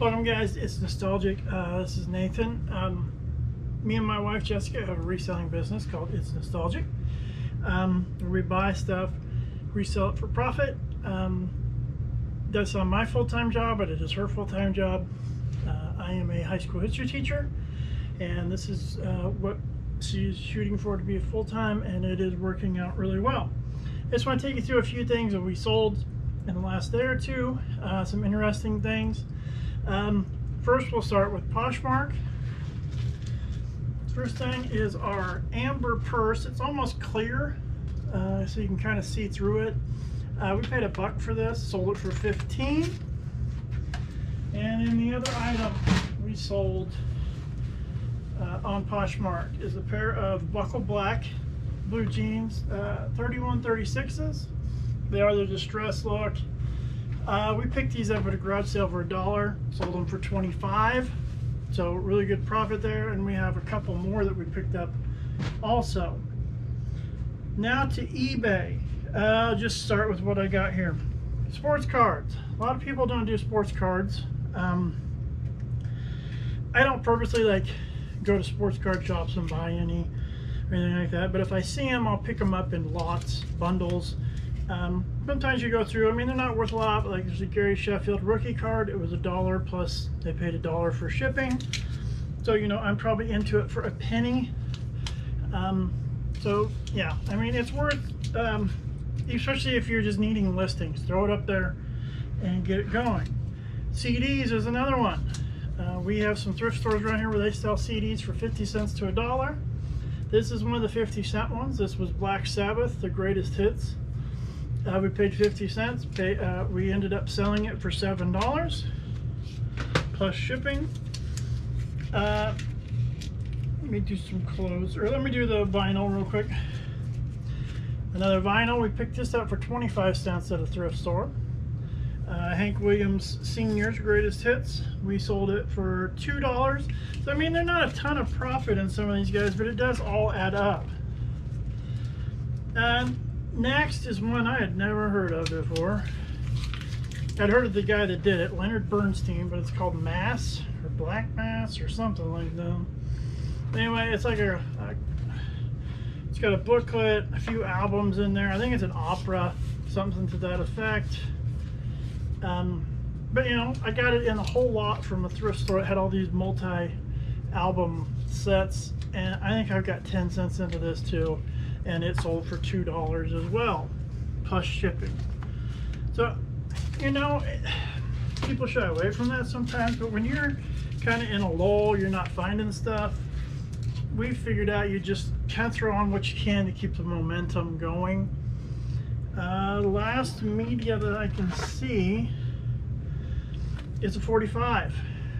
Welcome guys, it's Nostalgic. This is Nathan. Me and my wife Jessica have a reselling business called It's Nostalgic. Where we buy stuff, resell it for profit. That's not my full-time job, but it is her full-time job. I am a high school history teacher, and this is what she's shooting for to be a full-time, and it is working out really well. I just want to take you through a few things that we sold in the last day or two, some interesting things. First, we'll start with Poshmark. First thing is our amber purse. It's almost clear, so you can kind of see through it. We paid $1 for this, sold it for $15. And then the other item we sold on Poshmark is a pair of buckle black blue jeans, 3136s. They are the distress look. We picked these up at a garage sale for $1, sold them for $25, so really good profit there. And we have a couple more that we picked up also. Now to eBay. I'll just start with what I got here. Sports cards. A lot of people don't do sports cards. I don't purposely go to sports card shops and buy any or anything like that, but if I see them, I'll pick them up in lots, bundles. Sometimes you go through, I mean, they're not worth a lot, but like there's a Gary Sheffield rookie card. It was $1 plus they paid $1 for shipping. So, you know, I'm probably into it for a penny. So yeah, I mean, it's worth, especially if you're just needing listings, throw it up there and get it going. CDs is another one. We have some thrift stores around here where they sell CDs for 50 cents to $1. This is one of the 50-cent ones. This was Black Sabbath, the greatest hits. We paid 50 cents. We ended up selling it for $7 plus shipping. Let me do some clothes, or let me do the vinyl real quick. Another vinyl. We picked this up for 25 cents at a thrift store. Hank Williams Sr.'s Greatest Hits. We sold it for $2. So I mean, they're not a ton of profit in some of these guys, but it does all add up. Next is one I had never heard of before. I'd heard of the guy that did it, Leonard Bernstein, but it's called Mass or Black Mass or something like that. Anyway, it's like it's got a booklet, a few albums in there. I think it's an opera, something to that effect. But you know, I got it in a whole lot from a thrift store. It had all these multi-album sets, and I think I've got 10 cents into this too, and it sold for $2 as well, plus shipping. So, you know, people shy away from that sometimes, but when you're kind of in a lull, you're not finding stuff, we figured out you just kind of throw on what you can to keep the momentum going. Last media that I can see is a 45.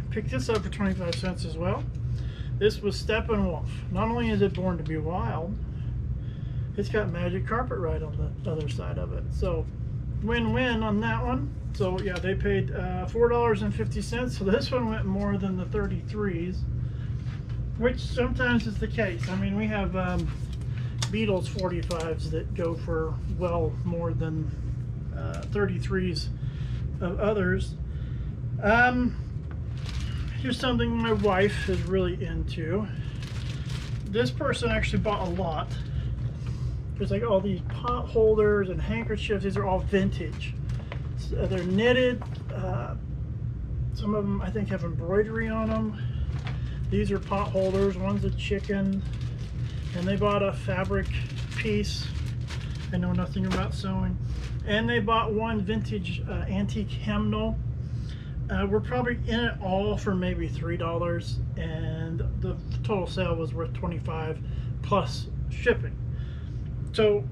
Picked this up for 25 cents as well. This was Steppenwolf. Not only is it Born to Be Wild, it's got Magic Carpet Ride on the other side of it. So win-win on that one. So yeah, they paid $4.50. So this one went more than the 33s, which sometimes is the case. I mean, we have Beatles 45s that go for well more than 33s of others. Here's something my wife is really into. This person actually bought a lot. There's like all these pot holders and handkerchiefs. These are all vintage. So they're knitted. Some of them I think have embroidery on them. These are pot holders. One's a chicken. And they bought a fabric piece. I know nothing about sewing. And they bought one vintage antique hymnal. We're probably in it all for maybe $3, and the total sale was worth $25 plus shipping. So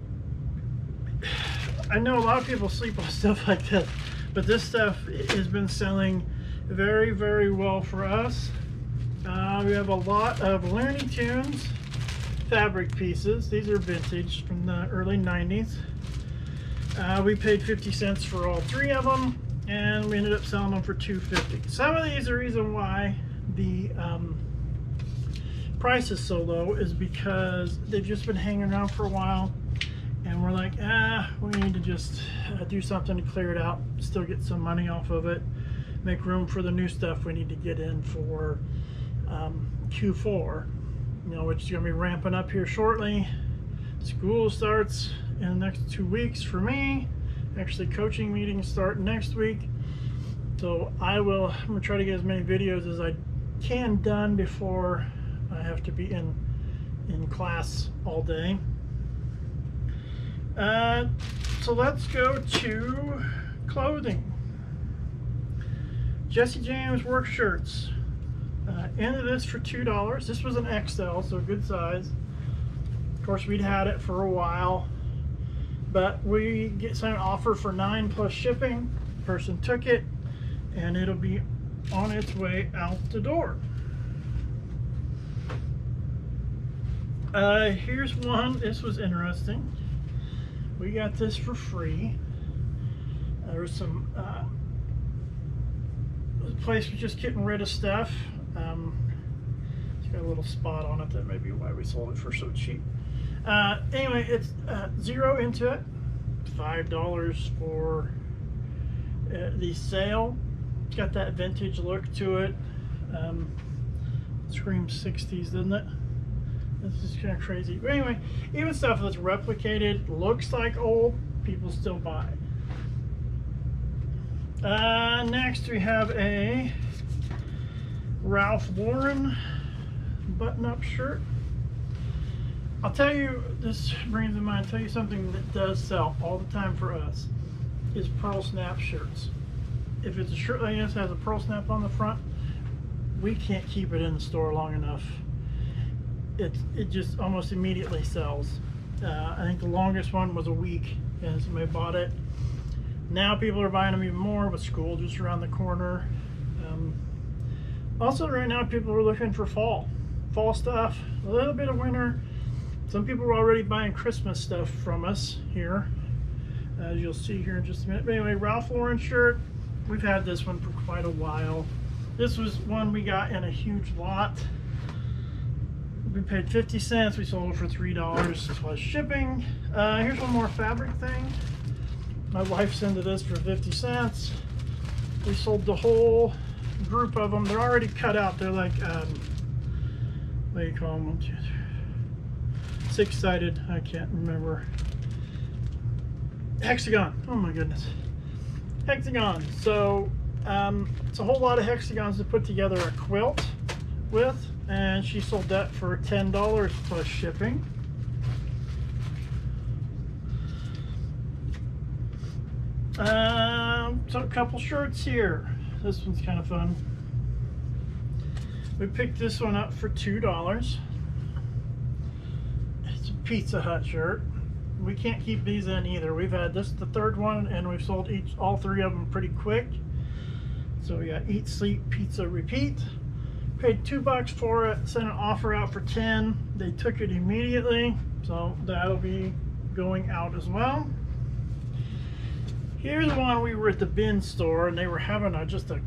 I know a lot of people sleep on stuff like this, but this stuff has been selling very, very well for us. We have a lot of Looney Tunes fabric pieces. These are vintage from the early 90s. We paid 50 cents for all 3 of them, and we ended up selling them for $2.50. Some of these, the reason why the price is so low is because they've just been hanging around for a while, and we're like, we need to just do something to clear it out, still get some money off of it, make room for the new stuff we need to get in for Q4, which is going to be ramping up here shortly. School starts in the next 2 weeks for me. Actually, coaching meetings start next week. So I'm going to try to get as many videos as I can done before I have to be in class all day. So let's go to clothing. Jesse James work shirts. Into this for $2. This was an XL, so good size. Of course, we'd had it for a while, but we sent an offer for $9 plus shipping. The person took it, and it'll be on its way out the door. Here's one. This was interesting. We got this for free. There was some the place was just getting rid of stuff. It's got a little spot on it. That may be why we sold it for so cheap. Anyway, it's zero into it. $5 for the sale. It's got that vintage look to it. Screams 60s, doesn't it? This is kind of crazy. But anyway, even stuff that's replicated, looks like old, people still buy. Next we have a Ralph Lauren button-up shirt. I'll tell you, this brings to mind, I'll tell you something that does sell all the time for us is pearl snap shirts. If it's a shirt like this has a pearl snap on the front, we can't keep it in the store long enough. It just almost immediately sells. I think the longest one was a week and somebody bought it. Now people are buying them even more with school just around the corner. Also right now people are looking for fall stuff, a little bit of winter. Some people are already buying Christmas stuff from us here, as you'll see here in just a minute. But anyway, Ralph Lauren shirt. We've had this one for quite a while. This was one we got in a huge lot. We paid 50 cents. We sold it for $3 plus shipping. Here's one more fabric thing. My wife's into this for 50 cents. We sold the whole group of them. They're already cut out. They're like, what do you call them? 1, 2, 3. Six-sided. I can't remember. Hexagon. Oh my goodness. Hexagon. So it's a whole lot of hexagons to put together a quilt with, and she sold that for $10 plus shipping. So a couple shirts here. This one's kind of fun. We picked this one up for $2. It's a Pizza Hut shirt. We can't keep these in either. We've had this the third one, and we've sold all three of them pretty quick. So we got Eat, Sleep, Pizza, Repeat. Paid $2 for it. Sent an offer out for 10. They took it immediately, so that'll be going out as well. Here's one. We were at the bin store and they were having just a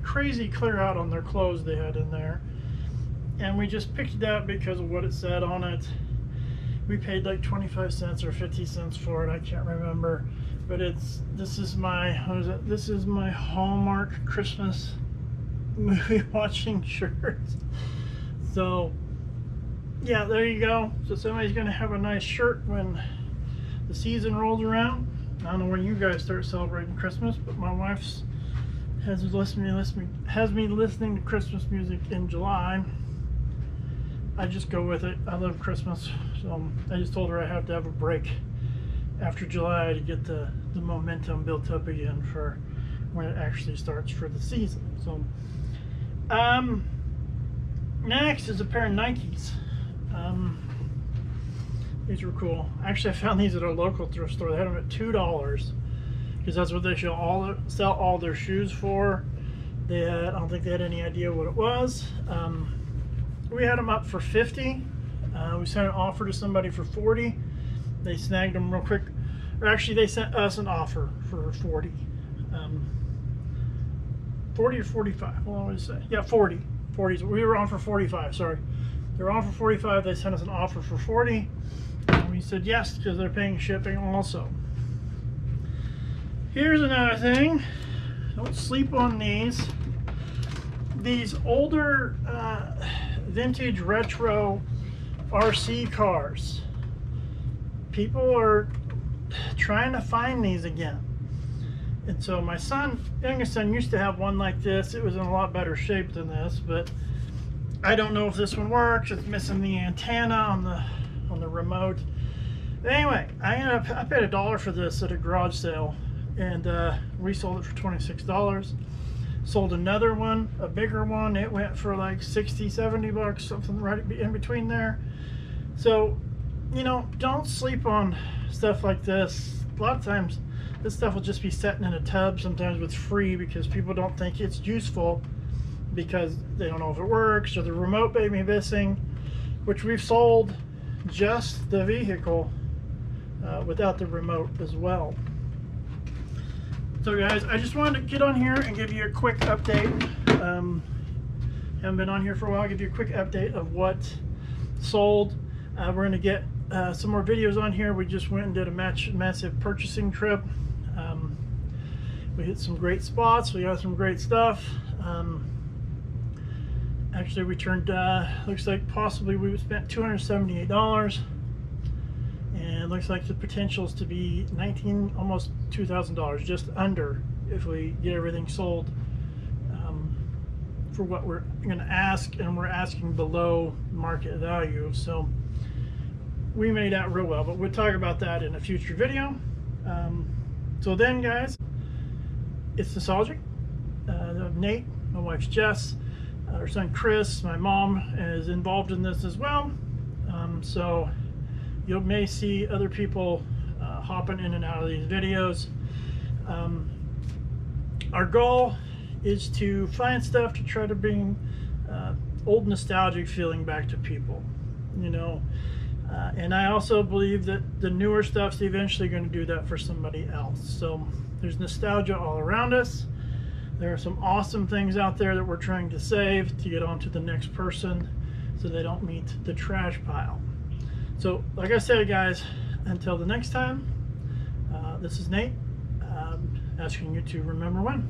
crazy clear out on their clothes they had in there, and we just picked it up because of what it said on it. We paid like 25 cents or 50 cents for it. I can't remember, but this is my Hallmark Christmas movie watching shirt. So yeah, there you go. So somebody's gonna have a nice shirt when the season rolls around. I don't know when you guys start celebrating Christmas, but my wife's has me listening to Christmas music in July. I just go with it. I love Christmas, so I just told her I have to have a break after July to get the momentum built up again for when it actually starts for the season. So next is a pair of Nikes. These were cool. Actually, I found these at a local thrift store. They had them at $2 because that's what they sell all their shoes for. I don't think they had any idea what it was. We had them up for 50. We sent an offer to somebody for 40. They snagged them real quick. Or actually, they sent us an offer for 40. 40 or 45, what did I say? Yeah, 40. 40. We were on for 45, sorry. They were on for 45. They sent us an offer for 40. And we said yes, because they're paying shipping also. Here's another thing. Don't sleep on these. These older vintage retro RC cars. People are trying to find these again. And so my youngest son used to have one like this. It was in a lot better shape than this, but I don't know if this one works. It's missing the antenna on the remote. But anyway, I paid $1 for this at a garage sale, and we sold it for $26. Sold another one, a bigger one. It went for like 60, 70 bucks, something right in between there. So, you know, don't sleep on stuff like this. A lot of times this stuff will just be sitting in a tub, sometimes with free, because people don't think it's useful because they don't know if it works, or the remote may be missing, which we've sold just the vehicle without the remote as well. So guys, I just wanted to get on here and give you a quick update. Haven't been on here for a while. Give you a quick update of what sold. We're going to get some more videos on here. We just went and did a massive purchasing trip. We hit some great spots. We got some great stuff. Actually, we turned, looks like possibly we spent $278. And it looks like the potential is to be almost $2,000, just under, if we get everything sold for what we're going to ask, and we're asking below market value. So we made out real well, but we'll talk about that in a future video. So then, guys, it's Nastalgia. Nate, my wife's Jess, our son Chris, my mom is involved in this as well. So you may see other people hopping in and out of these videos. Our goal is to find stuff to try to bring old nostalgic feeling back to people, you know. And I also believe that the newer stuff's eventually going to do that for somebody else. So there's nostalgia all around us. There are some awesome things out there that we're trying to save to get on to the next person so they don't meet the trash pile. So like I said, guys, until the next time, this is Nate, asking you to remember when.